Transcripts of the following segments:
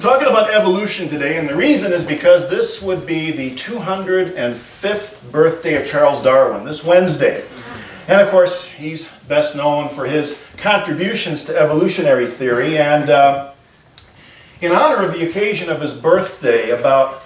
Talking about evolution today, and the reason is because this would be the 205th birthday of Charles Darwin, this Wednesday. And of course, he's best known for his contributions to evolutionary theory. And in honor of the occasion of his birthday, about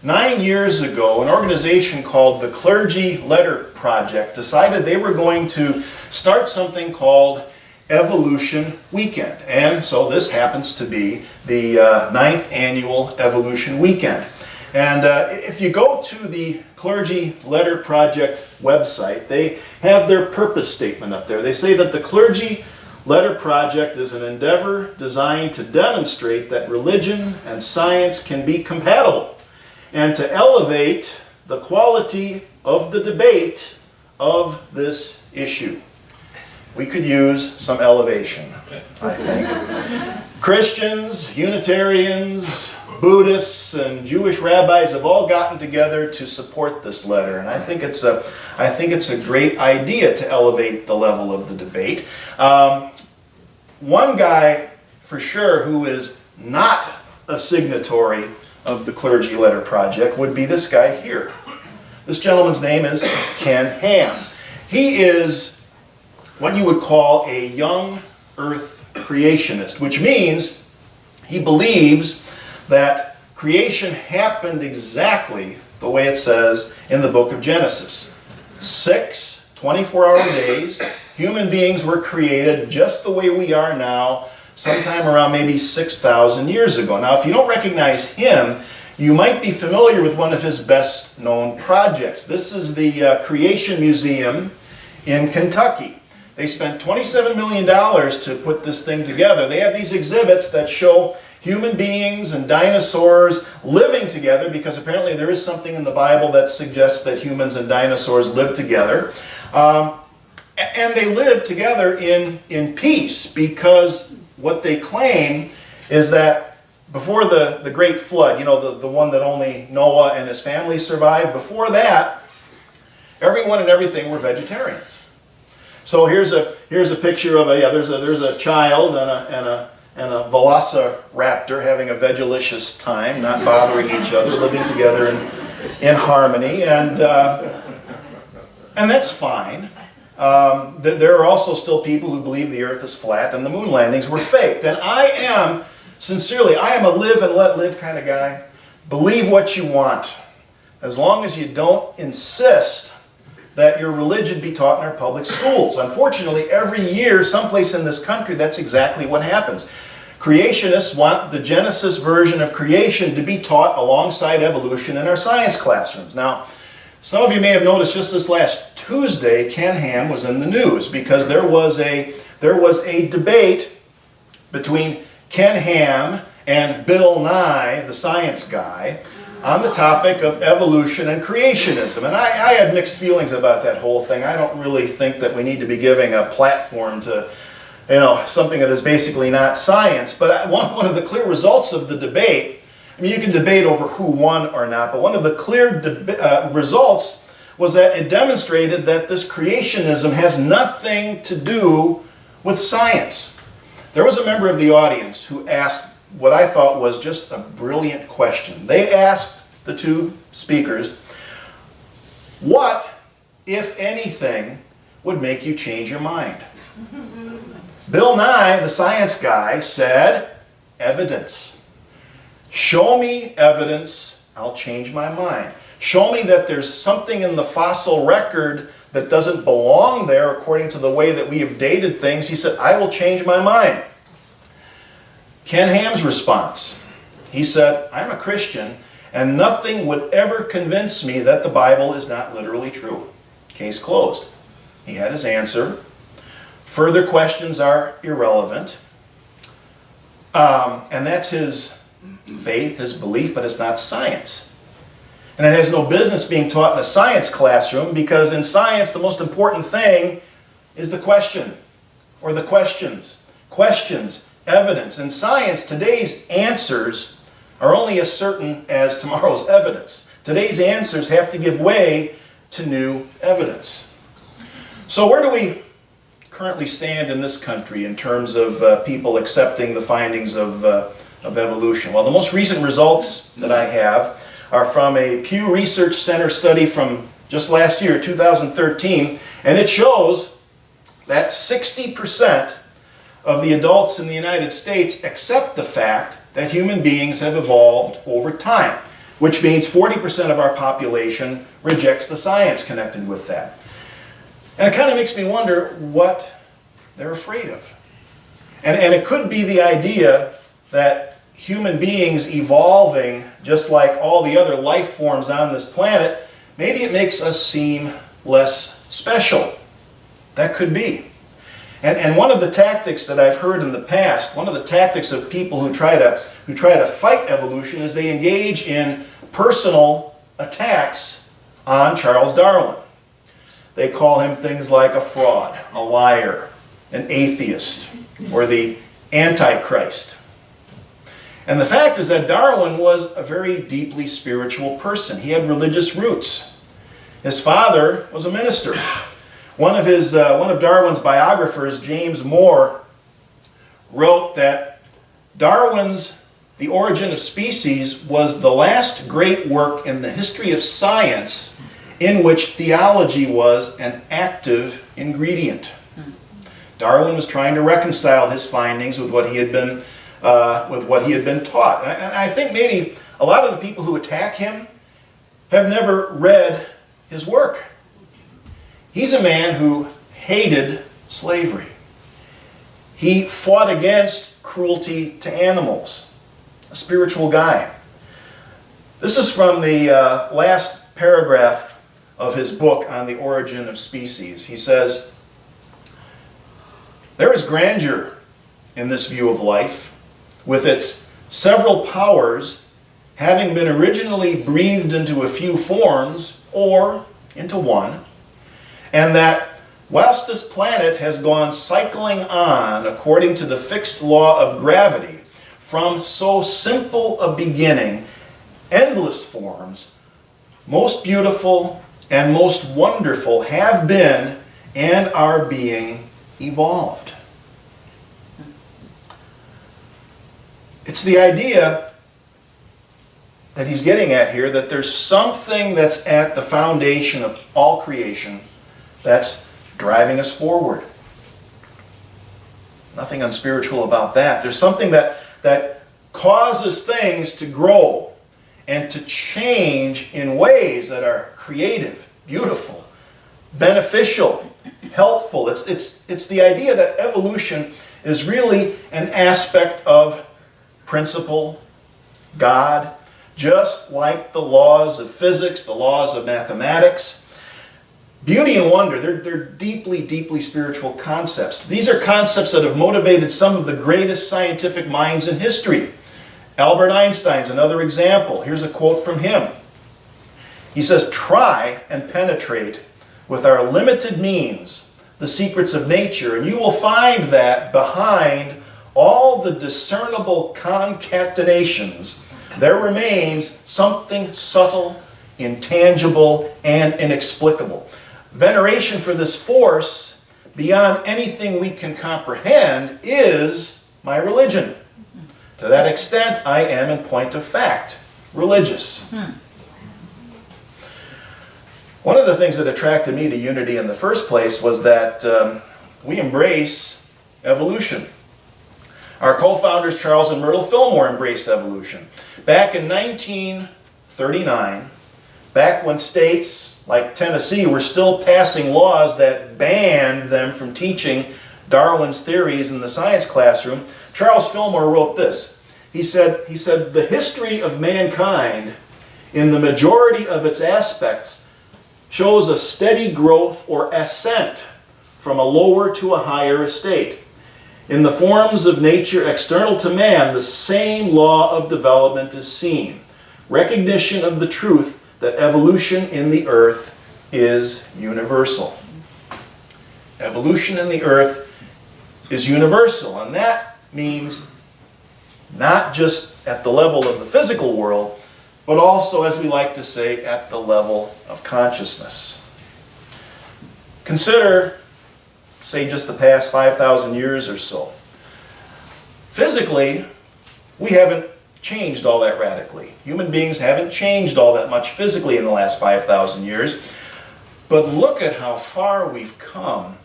9 years ago, an organization called the Clergy Letter Project decided they were going to start something called Evolution Weekend. And so this happens to be the 9th annual Evolution Weekend. And if you go to the Clergy Letter Project website, they have their purpose statement up there. They say that the Clergy Letter Project is an endeavor designed to demonstrate that religion and science can be compatible and to elevate the quality of the debate of this issue. We could use some elevation, I think. Christians, Unitarians, Buddhists, and Jewish rabbis have all gotten together to support this letter, and I think it's a great idea to elevate the level of the debate. One guy, for sure, who is not a signatory of the Clergy Letter Project would be this guy here. This gentleman's name is Ken Ham. He is what you would call a young earth creationist, which means he believes that creation happened exactly the way it says in the book of Genesis. 6 24-hour days, human beings were created just the way we are now, sometime around maybe 6,000 years ago. Now, if you don't recognize him, you might be familiar with one of his best known projects. This is the Creation Museum in Kentucky. They spent $27 million to put this thing together. They have these exhibits that show human beings and dinosaurs living together, because apparently there is something in the Bible that suggests that humans and dinosaurs live together. And they live together in peace, because what they claim is that before the great flood, you know, the one that only Noah and his family survived, before that, everyone and everything were vegetarians. So here's a picture of there's a child and a velociraptor having a vegalicious time, not bothering each other, living together in harmony, and that's fine. There are also still people who believe the earth is flat and the moon landings were faked. And I am a live and let live kind of guy. Believe what you want, as long as you don't insist that your religion be taught in our public schools. Unfortunately, every year, someplace in this country, that's exactly what happens. Creationists want the Genesis version of creation to be taught alongside evolution in our science classrooms. Now, some of you may have noticed just this last Tuesday, Ken Ham was in the news because there was a debate between Ken Ham and Bill Nye, the science guy, on the topic of evolution and creationism. And I had mixed feelings about that whole thing. I don't really think that we need to be giving a platform to, something that is basically not science. But one of the clear results of the debate, I mean, you can debate over who won or not, but one of the clear results was that it demonstrated that this creationism has nothing to do with science. There was a member of the audience who asked what I thought was just a brilliant question. They asked the two speakers, what, if anything, would make you change your mind? Bill Nye, the science guy, said, evidence. Show me evidence, I'll change my mind. Show me that there's something in the fossil record that doesn't belong there according to the way that we have dated things. He said, I will change my mind. Ken Ham's response, he said, I'm a Christian and nothing would ever convince me that the Bible is not literally true. Case closed. He had his answer. Further questions are irrelevant. And that's his faith, his belief, but it's not science. And it has no business being taught in a science classroom, because in science the most important thing is the question, or the questions. Questions. Evidence. In science, today's answers are only as certain as tomorrow's evidence. Today's answers have to give way to new evidence. So where do we currently stand in this country in terms of people accepting the findings of of evolution? Well, the most recent results that I have are from a Pew Research Center study from just last year, 2013, and it shows that 60% of the adults in the United States accept the fact that human beings have evolved over time, which means 40% of our population rejects the science connected with that. And it kind of makes me wonder what they're afraid of. And it could be the idea that human beings evolving just like all the other life forms on this planet, maybe it makes us seem less special. That could be. And one of the tactics that I've heard in the past, one of the tactics of people who try to fight evolution is they engage in personal attacks on Charles Darwin. They call him things like a fraud, a liar, an atheist, or the Antichrist. And the fact is that Darwin was a very deeply spiritual person. He had religious roots. His father was a minister. One of Darwin's biographers, James Moore, wrote that Darwin's The Origin of Species was the last great work in the history of science in which theology was an active ingredient. Darwin was trying to reconcile his findings with what he had been taught. And I think maybe a lot of the people who attack him have never read his work. He's a man who hated slavery. He fought against cruelty to animals. A spiritual guy. This is from the last paragraph of his book on the origin of species. He says, "There is grandeur in this view of life, with its several powers having been originally breathed into a few forms or into one, and that whilst this planet has gone cycling on according to the fixed law of gravity, from so simple a beginning, endless forms, most beautiful and most wonderful, have been and are being evolved." It's the idea that he's getting at here, that there's something that's at the foundation of all creation that's driving us forward. Nothing unspiritual about that. There's something that causes things to grow and to change in ways that are creative, beautiful, beneficial, helpful. It's the idea that evolution is really an aspect of principle, God, just like the laws of physics, the laws of mathematics. Beauty and wonder, they're deeply, deeply spiritual concepts. These are concepts that have motivated some of the greatest scientific minds in history. Albert Einstein's another example. Here's a quote from him. He says, "Try and penetrate with our limited means the secrets of nature, and you will find that behind all the discernible concatenations, there remains something subtle, intangible, and inexplicable. Veneration for this force, beyond anything we can comprehend, is my religion. To that extent, I am, in point of fact, religious." One of the things that attracted me to Unity in the first place was that we embrace evolution. Our co-founders, Charles and Myrtle Fillmore, embraced evolution. Back in 1939, back when states like Tennessee were still passing laws that banned them from teaching Darwin's theories in the science classroom, Charles Fillmore wrote this. He said, "The history of mankind, in the majority of its aspects, shows a steady growth or ascent from a lower to a higher estate. In the forms of nature external to man, the same law of development is seen. Recognition of the truth that evolution in the earth is universal." Evolution in the earth is universal, and that means not just at the level of the physical world, but also, as we like to say, at the level of consciousness. Consider, say, just the past 5,000 years or so. Physically, we haven't changed all that radically. Human beings haven't changed all that much physically in the last 5,000 years. But look at how far we've come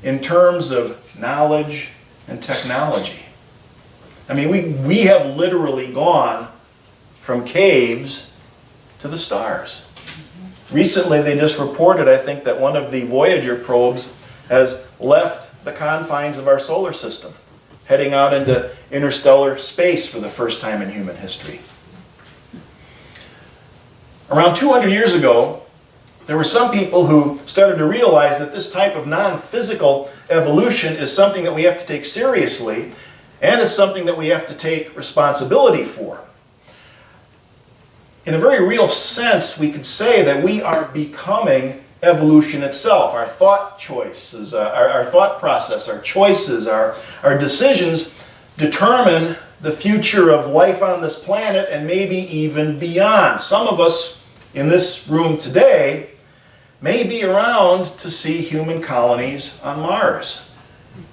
in terms of knowledge and technology. I mean, we have literally gone from caves to the stars. Recently, they just reported, I think, that one of the Voyager probes has left the confines of our solar system, heading out into interstellar space for the first time in human history. Around 200 years ago, there were some people who started to realize that this type of non-physical evolution is something that we have to take seriously, and it's something that we have to take responsibility for. In a very real sense, we could say that we are becoming evolution itself. Our thought choices, our thought process, our choices, our decisions determine the future of life on this planet and maybe even beyond. Some of us in this room today may be around to see human colonies on Mars.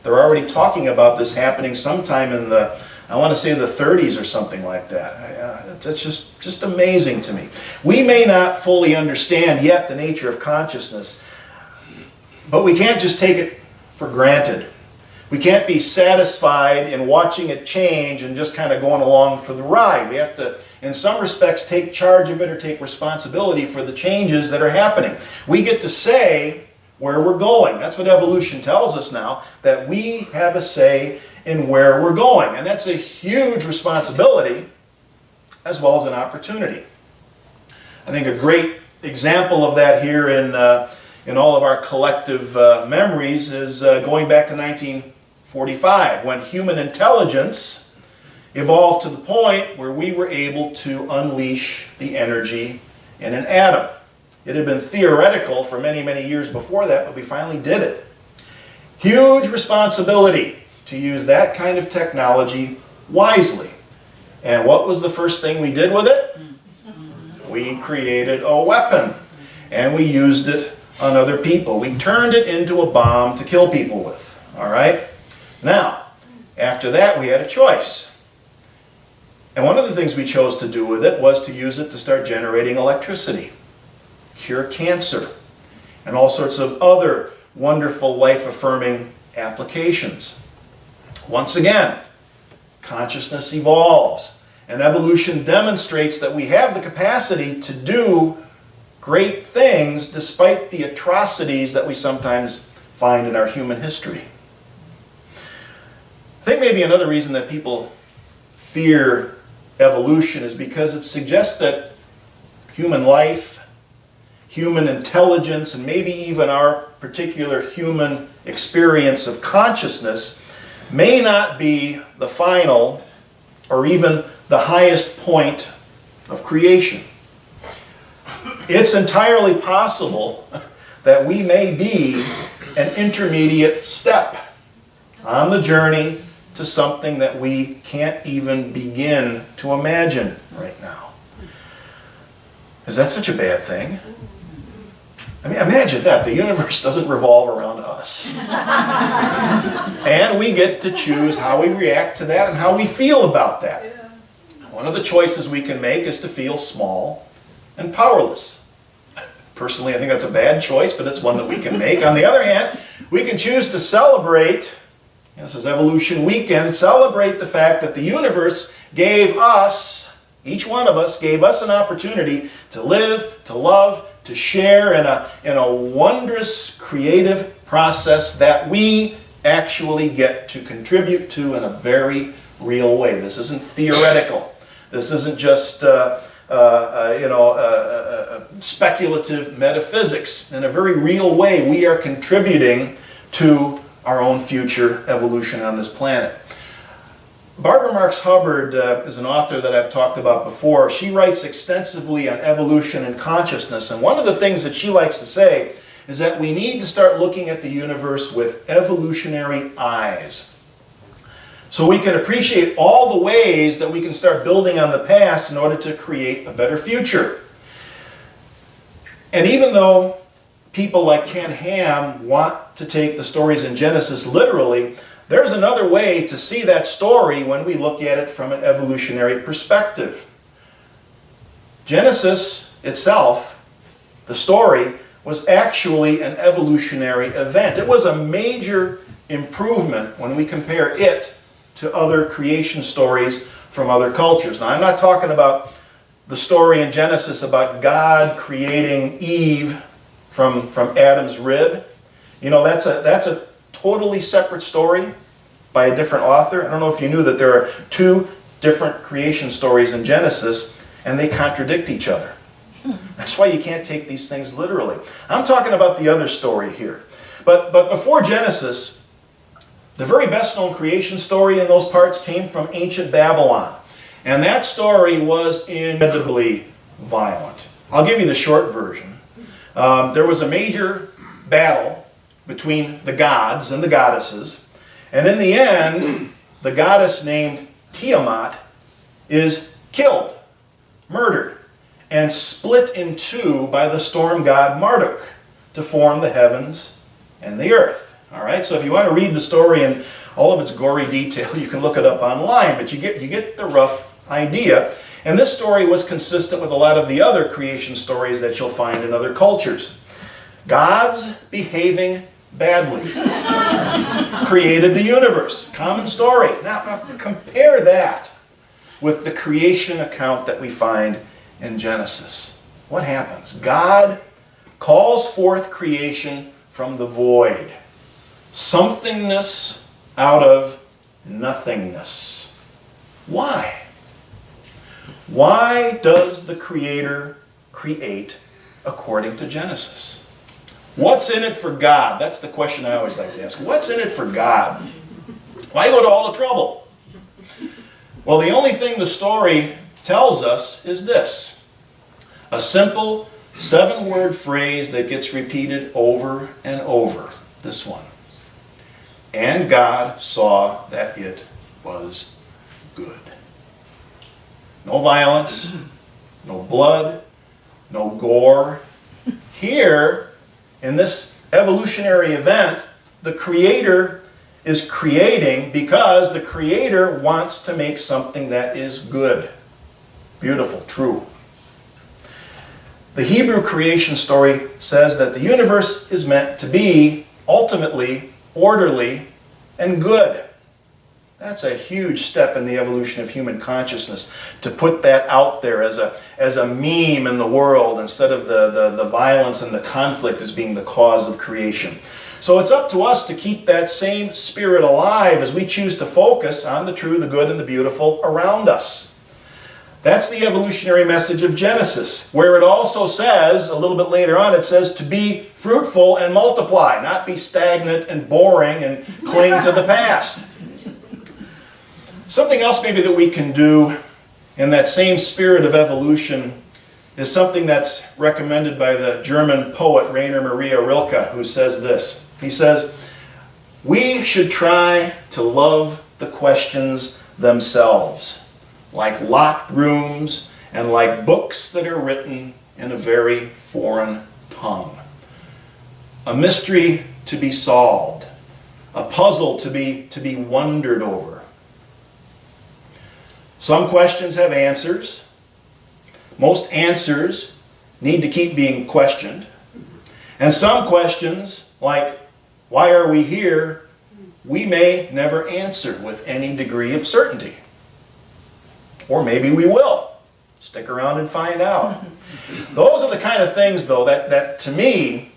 They're already talking about this happening sometime in the, I want to say the 30s or something like that. That's just amazing to me. We may not fully understand yet the nature of consciousness, but we can't just take it for granted. We can't be satisfied in watching it change and just kind of going along for the ride. We have to, in some respects, take charge of it or take responsibility for the changes that are happening. We get to say where we're going. That's what evolution tells us now, that we have a say in where we're going. And that's a huge responsibility as well as an opportunity. I think a great example of that here in all of our collective memories is going back to 1945, when human intelligence evolved to the point where we were able to unleash the energy in an atom. It had been theoretical for many, many years before that, but we finally did it. Huge responsibility to use that kind of technology wisely. And what was the first thing we did with it? We created a weapon, and we used it on other people. We turned it into a bomb to kill people with. All right? Now, after that, we had a choice. And one of the things we chose to do with it was to use it to start generating electricity, cure cancer, and all sorts of other wonderful life-affirming applications. Once again, consciousness evolves, and evolution demonstrates that we have the capacity to do great things despite the atrocities that we sometimes find in our human history. I think maybe another reason that people fear evolution is because it suggests that human life, human intelligence, and maybe even our particular human experience of consciousness may not be the final or even the highest point of creation. It's entirely possible that we may be an intermediate step on the journey to something that we can't even begin to imagine right now. Is that such a bad thing? I mean, imagine that. The universe doesn't revolve around us. And we get to choose how we react to that and how we feel about that. One of the choices we can make is to feel small and powerless. Personally, I think that's a bad choice, but it's one that we can make. On the other hand, we can choose to celebrate, this is Evolution Weekend, celebrate the fact that the universe gave us, each one of us, gave us an opportunity to live, to love, to share in a wondrous creative process that we actually get to contribute to in a very real way. This isn't theoretical. This isn't just speculative metaphysics. In a very real way, we are contributing to our own future evolution on this planet. Barbara Marx Hubbard is an author that I've talked about before. She writes extensively on evolution and consciousness, and one of the things that she likes to say is that we need to start looking at the universe with evolutionary eyes, so we can appreciate all the ways that we can start building on the past in order to create a better future. And even though people like Ken Ham want to take the stories in Genesis literally, there's another way to see that story when we look at it from an evolutionary perspective. Genesis itself, the story, was actually an evolutionary event. It was a major improvement when we compare it to other creation stories from other cultures. Now, I'm not talking about the story in Genesis about God creating Eve from Adam's rib. You know, that's a totally separate story by a different author. I don't know if you knew that there are two different creation stories in Genesis, and they contradict each other. That's why you can't take these things literally. I'm talking about the other story here. But before Genesis, the very best known creation story in those parts came from ancient Babylon. And that story was incredibly violent. I'll give you the short version. There was a major battle between the gods and the goddesses. And in the end, the goddess named Tiamat is killed, murdered, and split in two by the storm god Marduk to form the heavens and the earth. All right, so if you want to read the story in all of its gory detail, you can look it up online, but you get the rough idea. And this story was consistent with a lot of the other creation stories that you'll find in other cultures. Gods behaving badly created the universe. Common story. Now compare that with the creation account that we find in Genesis. What happens? God calls forth creation from the void. Somethingness out of nothingness. Why? Why does the Creator create according to Genesis? What's in it for God? That's the question I always like to ask. What's in it for God? Why go to all the trouble? Well, the only thing the story tells us is this. A simple 7-word phrase that gets repeated over and over. This one. And God saw that it was good. No violence, no blood, no gore. Here, in this evolutionary event, the Creator is creating because the Creator wants to make something that is good, beautiful, true. The Hebrew creation story says that the universe is meant to be ultimately orderly and good. That's a huge step in the evolution of human consciousness, to put that out there as a meme in the world instead of the violence and the conflict as being the cause of creation. So it's up to us to keep that same spirit alive as we choose to focus on the true, the good, and the beautiful around us. That's the evolutionary message of Genesis, where it also says, a little bit later on, it says to be fruitful and multiply, not be stagnant and boring and cling to the past. Something else maybe that we can do in that same spirit of evolution is something that's recommended by the German poet Rainer Maria Rilke, who says this. He says, we should try to love the questions themselves, like locked rooms and like books that are written in a very foreign tongue. A mystery to be solved, a puzzle to be wondered over. Some questions have answers. Most answers need to keep being questioned. And some questions, like, why are we here, we may never answer with any degree of certainty. Or maybe we will. Stick around and find out. Those are the kind of things, though, that to me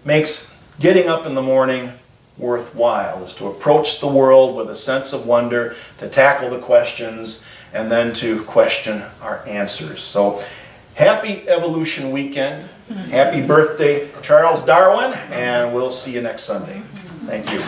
makes getting up in the morning worthwhile, is to approach the world with a sense of wonder, to tackle the questions, and then to question our answers. So, happy Evolution Weekend. Happy birthday, Charles Darwin, and we'll see you next Sunday. Thank you.